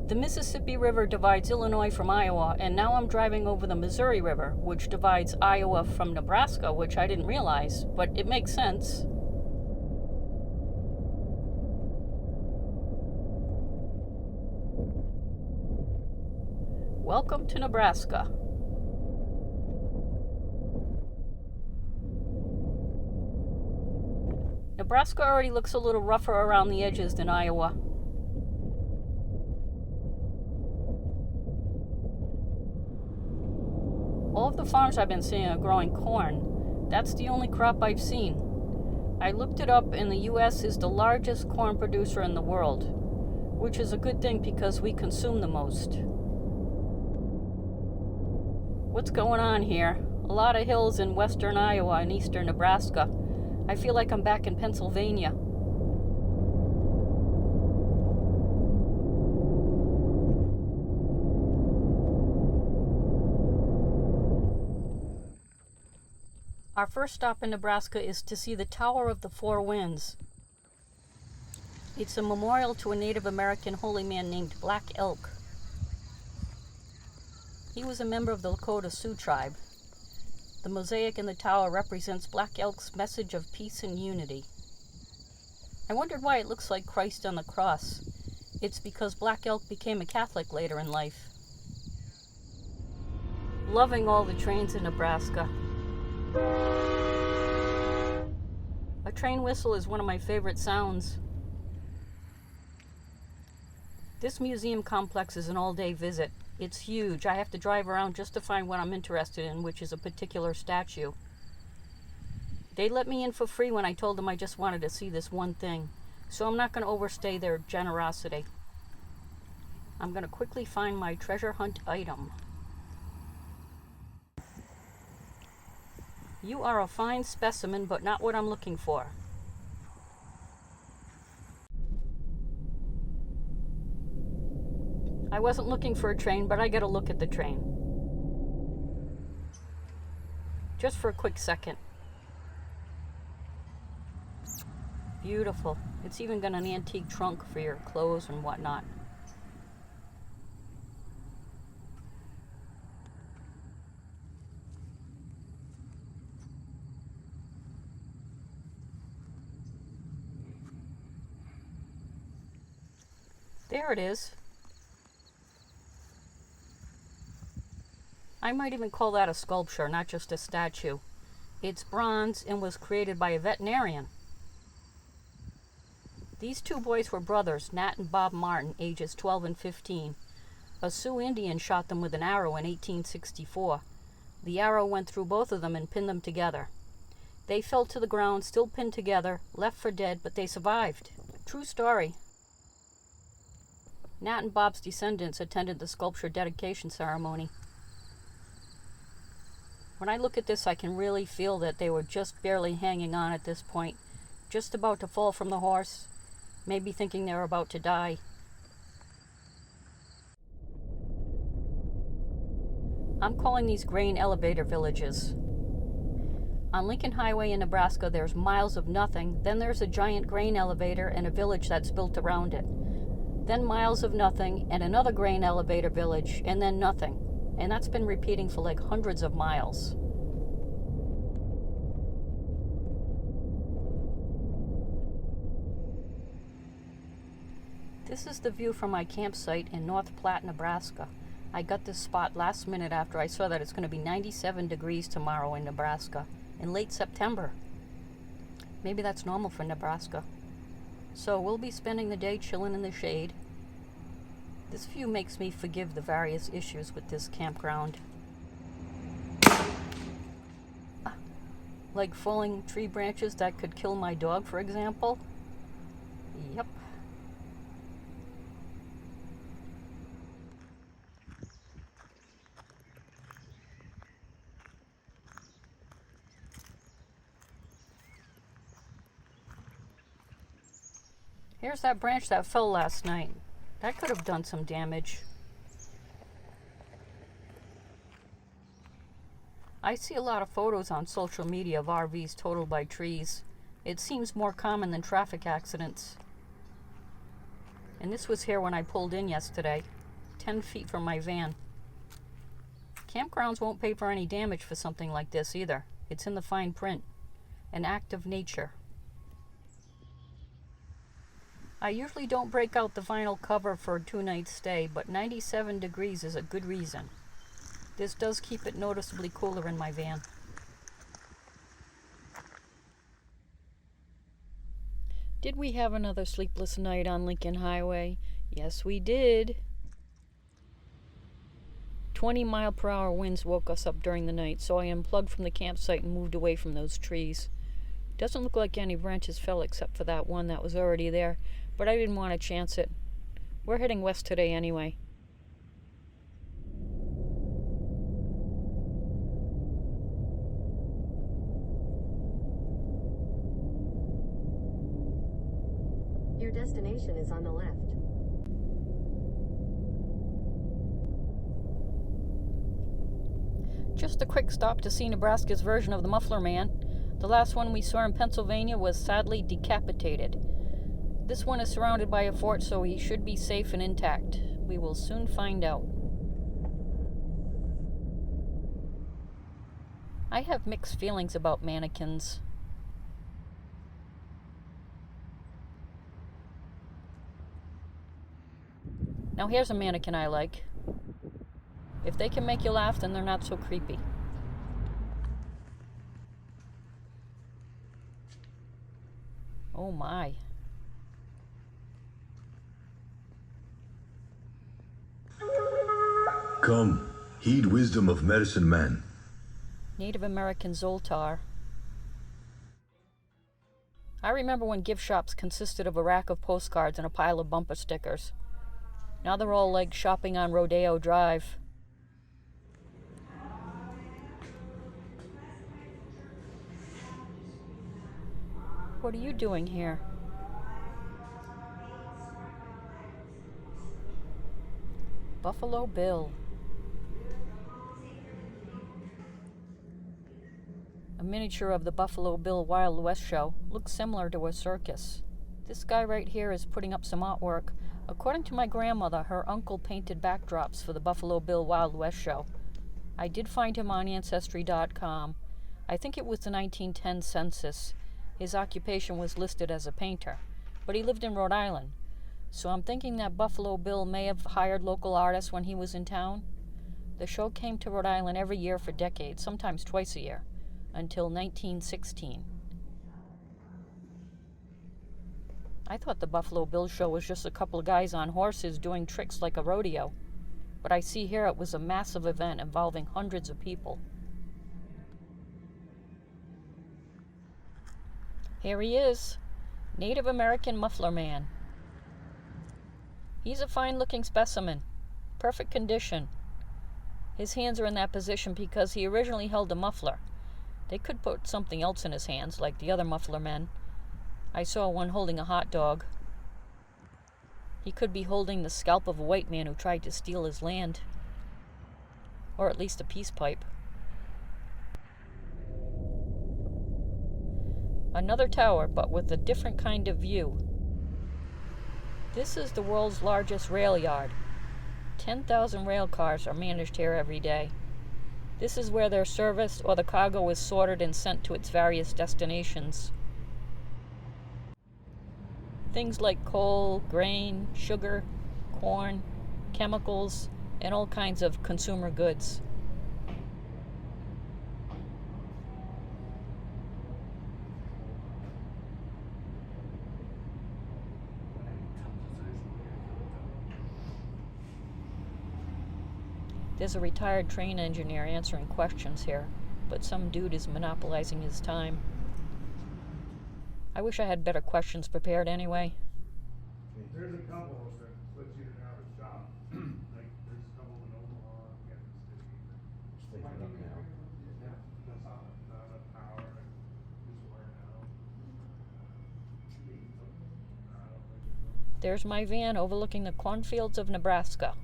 The Mississippi River divides Illinois from Iowa, and now I'm driving over the Missouri River, which divides Iowa from Nebraska, which I didn't realize, but it makes sense. Welcome to Nebraska. Nebraska already looks a little rougher around the edges than Iowa. All of the farms I've been seeing are growing corn. That's the only crop I've seen. I looked it up, and the U.S. is the largest corn producer in the world, which is a good thing because we consume the most. What's going on here? A lot of hills in western Iowa and eastern Nebraska. I feel like I'm back in Pennsylvania. Our first stop in Nebraska is to see the Tower of the Four Winds. It's a memorial to a Native American holy man named Black Elk. He was a member of the Lakota Sioux tribe. The mosaic in the tower represents Black Elk's message of peace and unity. I wondered why it looks like Christ on the cross. It's because Black Elk became a Catholic later in life. Loving all the trains in Nebraska. A train whistle is one of my favorite sounds. This museum complex is an all-day visit. It's huge. I have to drive around just to find what I'm interested in, which is a particular statue. They let me in for free when I told them I just wanted to see this one thing, so I'm not going to overstay their generosity. I'm going to quickly find my treasure hunt item. You are a fine specimen, but not what I'm looking for. I wasn't looking for a train, but I get a look at the train. Just for a quick second. Beautiful. It's even got an antique trunk for your clothes and whatnot. There it is. I might even call that a sculpture, not just a statue. It's bronze and was created by a veterinarian. These two boys were brothers, Nat and Bob Martin, ages 12 and 15. A Sioux Indian shot them with an arrow in 1864. The arrow went through both of them and pinned them together. They fell to the ground, still pinned together, left for dead, but they survived. True story. Nat and Bob's descendants attended the sculpture dedication ceremony. When I look at this, I can really feel that they were just barely hanging on at this point, just about to fall from the horse, maybe thinking they were about to die. I'm calling these grain elevator villages. On Lincoln Highway in Nebraska, there's miles of nothing, then there's a giant grain elevator and a village that's built around it. Then miles of nothing, and another grain elevator village, and then nothing. And that's been repeating for like hundreds of miles. This is the view from my campsite in North Platte, Nebraska. I got this spot last minute after I saw that it's going to be 97 degrees tomorrow in Nebraska, in late September. Maybe that's normal for Nebraska. So we'll be spending the day chilling in the shade. This view makes me forgive the various issues with this campground. Like falling tree branches that could kill my dog, for example. Yep. Here's that branch that fell last night. That could have done some damage. I see a lot of photos on social media of RVs totaled by trees. It seems more common than traffic accidents. And this was here when I pulled in yesterday. 10 feet from my van. Campgrounds won't pay for any damage for something like this either. It's in the fine print. An act of nature. I usually don't break out the vinyl cover for a 2-night stay, but 97 degrees is a good reason. This does keep it noticeably cooler in my van. Did we have another sleepless night on Lincoln Highway? Yes, we did. 20-mile-per-hour winds woke us up during the night, so I unplugged from the campsite and moved away from those trees. Doesn't look like any branches fell except for that one that was already there, but I didn't want to chance it. We're heading west today anyway. Your destination is on the left. Just a quick stop to see Nebraska's version of the Muffler Man. The last one we saw in Pennsylvania was sadly decapitated. This one is surrounded by a fort, so he should be safe and intact. We will soon find out. I have mixed feelings about mannequins. Now here's a mannequin I like. If they can make you laugh, then they're not so creepy. Oh my. Come, heed wisdom of Medicine Man. Native American Zoltar. I remember when gift shops consisted of a rack of postcards and a pile of bumper stickers. Now they're all like shopping on Rodeo Drive. What are you doing here? Buffalo Bill. A miniature of the Buffalo Bill Wild West show. Looks similar to a circus. This guy right here is putting up some artwork. According to my grandmother, her uncle painted backdrops for the Buffalo Bill Wild West show. I did find him on Ancestry.com. I think it was the 1910 census. His occupation was listed as a painter, but he lived in Rhode Island. So I'm thinking that Buffalo Bill may have hired local artists when he was in town. The show came to Rhode Island every year for decades, sometimes twice a year, until 1916. I thought the Buffalo Bill show was just a couple of guys on horses doing tricks like a rodeo, but I see here it was a massive event involving hundreds of people. Here he is, Native American Muffler Man. He's a fine-looking specimen, perfect condition. His hands are in that position because he originally held a muffler. They could put something else in his hands, like the other Muffler Men. I saw one holding a hot dog. He could be holding the scalp of a white man who tried to steal his land. Or at least a peace pipe. Another tower, but with a different kind of view. This is the world's largest rail yard. 10,000 rail cars are managed here every day. This is where they're serviced or the cargo is sorted and sent to its various destinations. Things like coal, grain, sugar, corn, chemicals, and all kinds of consumer goods. There's a retired train engineer answering questions here, but some dude is monopolizing his time. I wish I had better questions prepared anyway. There's a couple that split you in and out of the shop. Like, there's a couple in Omaha, Kansas City. Just thinking up now. Yeah, that's not enough power, and just wearing out. There's my van overlooking the cornfields of Nebraska.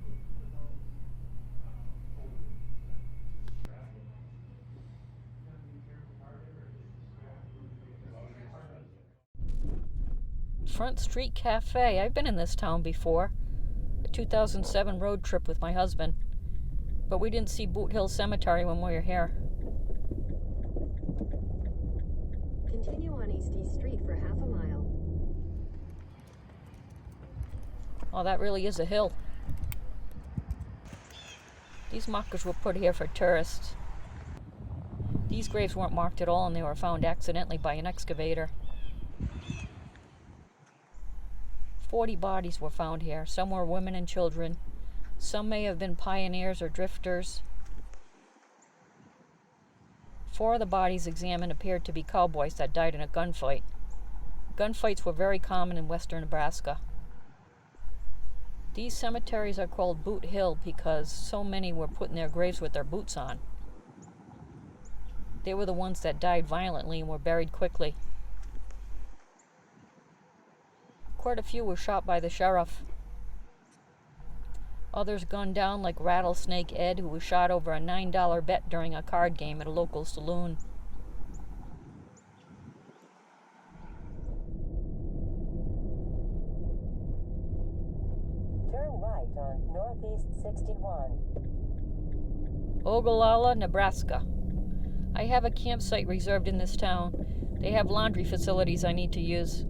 Front Street Cafe. I've been in this town before. 2007 road trip with my husband, but we didn't see Boot Hill Cemetery when we were here. Continue on East East Street for half a mile. Oh, that really is a hill. These markers were put here for tourists. These graves weren't marked at all, and they were found accidentally by an excavator. 40 bodies were found here. Some were women and children. Some may have been pioneers or drifters. 4 of the bodies examined appeared to be cowboys that died in a gunfight. Gunfights were very common in western Nebraska. These cemeteries are called Boot Hill because so many were put in their graves with their boots on. They were the ones that died violently and were buried quickly. Quite a few were shot by the sheriff. Others gunned down, like Rattlesnake Ed, who was shot over a $9 bet during a card game at a local saloon. Turn right on Northeast 61. Ogallala, Nebraska. I have a campsite reserved in this town. They have laundry facilities I need to use.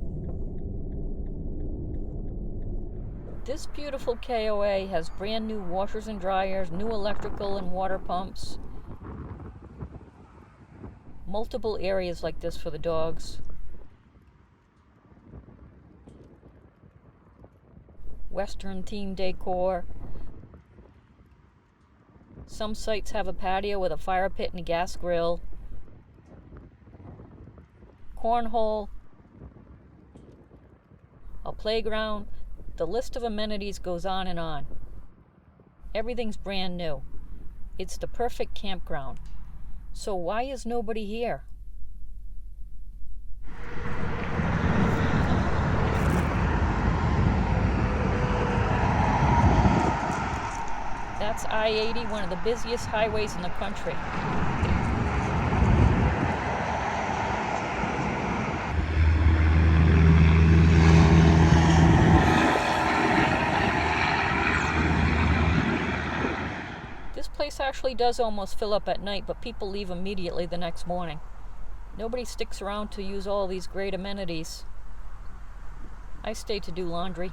This beautiful KOA has brand new washers and dryers, new electrical and water pumps. Multiple areas like this for the dogs. Western theme decor. Some sites have a patio with a fire pit and a gas grill. Cornhole. A playground. The list of amenities goes on and on. Everything's brand new. It's the perfect campground. So why is nobody here? That's I-80, one of the busiest highways in the country. This place actually does almost fill up at night, but people leave immediately the next morning. Nobody sticks around to use all these great amenities. I stay to do laundry.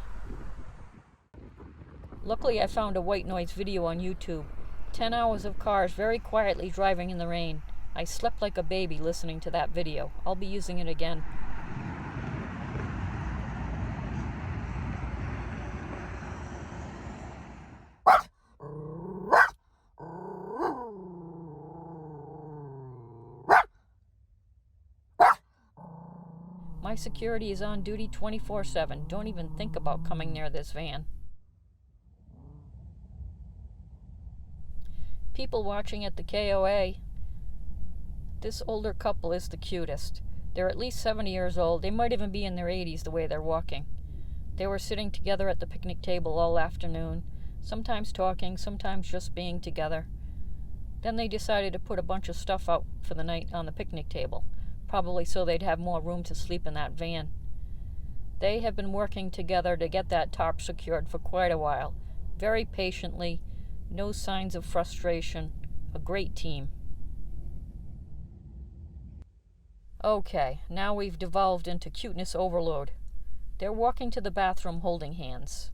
Luckily, I found a white noise video on YouTube. 10 hours of cars very quietly driving in the rain. I slept like a baby listening to that video. I'll be using it again. My security is on duty 24/7. Don't even think about coming near this van. People watching at the KOA. This older couple is the cutest. They're at least 70 years old. They might even be in their 80s the way they're walking. They were sitting together at the picnic table all afternoon, sometimes talking, sometimes just being together. Then they decided to put a bunch of stuff out for the night on the picnic table, probably so they'd have more room to sleep in that van. They have been working together to get that tarp secured for quite a while, very patiently. No signs of frustration. A great team. Okay, now we've devolved into cuteness overload. They're walking to the bathroom holding hands.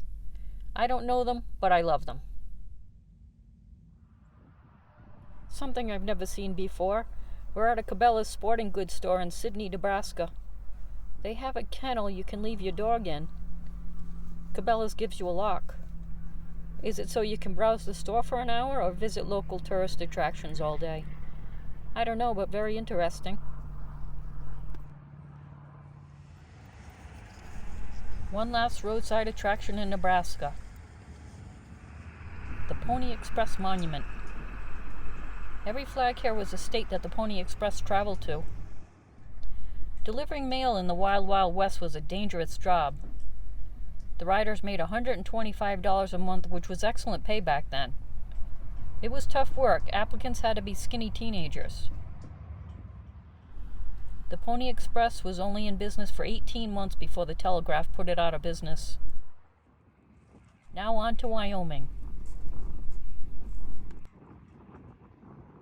I don't know them, but I love them. Something I've never seen before. We're at a Cabela's sporting goods store in Sidney, Nebraska. They have a kennel you can leave your dog in. Cabela's gives you a lock. Is it so you can browse the store for an hour or visit local tourist attractions all day? I don't know, but very interesting. One last roadside attraction in Nebraska. The Pony Express Monument. Every flag here was a state that the Pony Express traveled to. Delivering mail in the Wild Wild West was a dangerous job. The riders made $125 a month, which was excellent pay back then. It was tough work. Applicants had to be skinny teenagers. The Pony Express was only in business for 18 months before the Telegraph put it out of business. Now on to Wyoming.